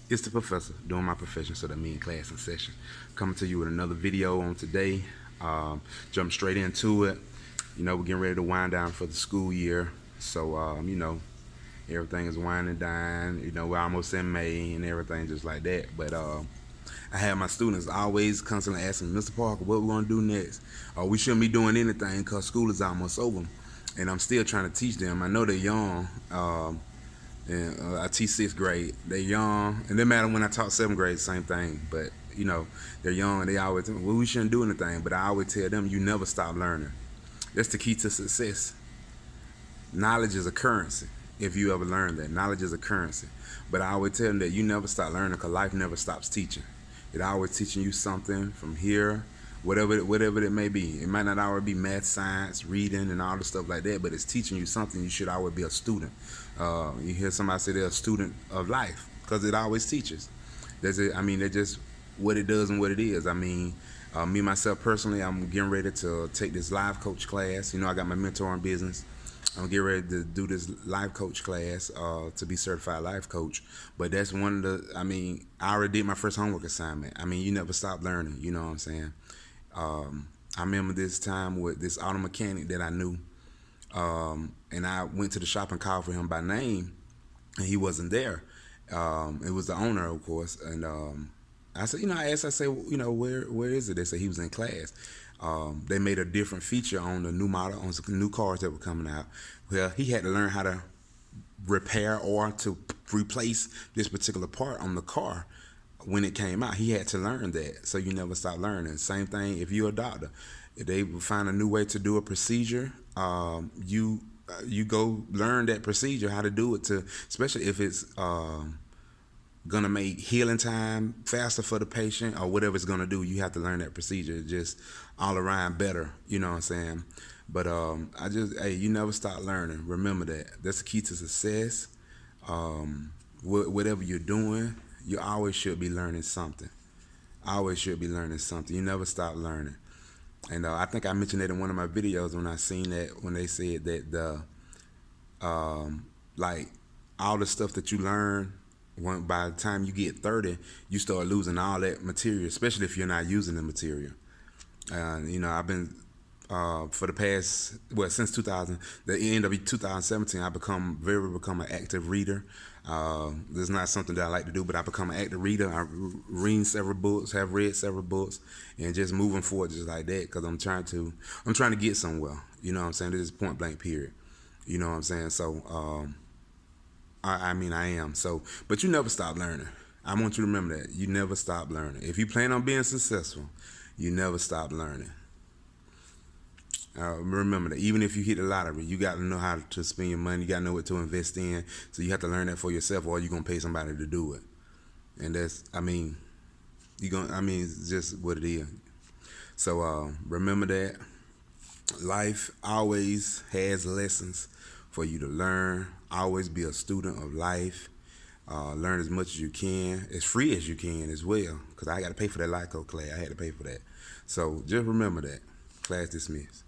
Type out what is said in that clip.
It's the professor doing my profession so that me in class in session. Coming to you with another video on today. Jump straight into it. We're getting ready to wind down for the school year. So, everything is winding down. We're almost in May and everything just like that. But I have my students always constantly asking me, Mr. Parker, what we're going to do next? We shouldn't be doing anything because school is almost over. And I'm still trying to teach them. I know they're young. And I teach sixth grade. They're young, and no matter when I taught seventh grade, same thing. But they're young, and they always tell me, well, we shouldn't do anything. But I always tell them, you never stop learning. That's the key to success. Knowledge is a currency. If you ever learn that, knowledge is a currency. But I always tell them that you never stop learning because life never stops teaching. It always teaching you something from here, whatever it may be. It might not always be math, science, reading, and all the stuff like that, but it's teaching you something. You should always be a student. You hear somebody say they're a student of life because it always teaches. That's it. I mean, that's just what it does and what it is. I mean, me myself personally, I'm getting ready to take this life coach class. I got my mentoring business. I'm getting ready to do this life coach class to be certified life coach. But that's one of the, I already did my first homework assignment. You never stop learning, you know what I'm saying? I remember this time with this auto mechanic that I knew. And I went to the shop and called for him by name, and he wasn't there. It was the owner, of course. And I said, I asked, where is it? They said he was in class. They made a different feature on the new model, on some new cars that were coming out. Well, he had to learn how to repair or to replace this particular part on the car when it came out. He had to learn that. So you never stop learning. Same thing if you're a doctor. If they find a new way to do a procedure, you go learn that procedure, how to do it, to especially if it's gonna make healing time faster for the patient or whatever it's gonna do. You have to learn that procedure. Just all around better, you know what I'm saying? But you never stop learning. Remember that. That's the key to success. Whatever you're doing, you always should be learning something. Always should be learning something. You never stop learning. And I think I mentioned that in one of my videos when I seen that, when they said that like all the stuff that you learn, by the time you get 30, you start losing all that material, especially if you're not using the material. I've been for the past, since 2000, the end of 2017, I become an active reader. This is not something that I like to do, but I become an active reader. I read several books, have read several books, and just moving forward just like that because I'm trying to get somewhere. You know what I'm saying? This is point blank period. You know what I'm saying? So I am. So, but you never stop learning. I want you to remember that. You never stop learning. If you plan on being successful, you never stop learning. Remember that even if you hit the lottery, you got to know how to spend your money. You got to know what to invest in. So you have to learn that for yourself, or you're gonna pay somebody to do it. And that's, it's just what it is. So remember that life always has lessons for you to learn. Always be a student of life. Learn as much as you can, as free as you can as well. Because I got to pay for that LICO class. I had to pay for that. So just remember that. Class dismissed.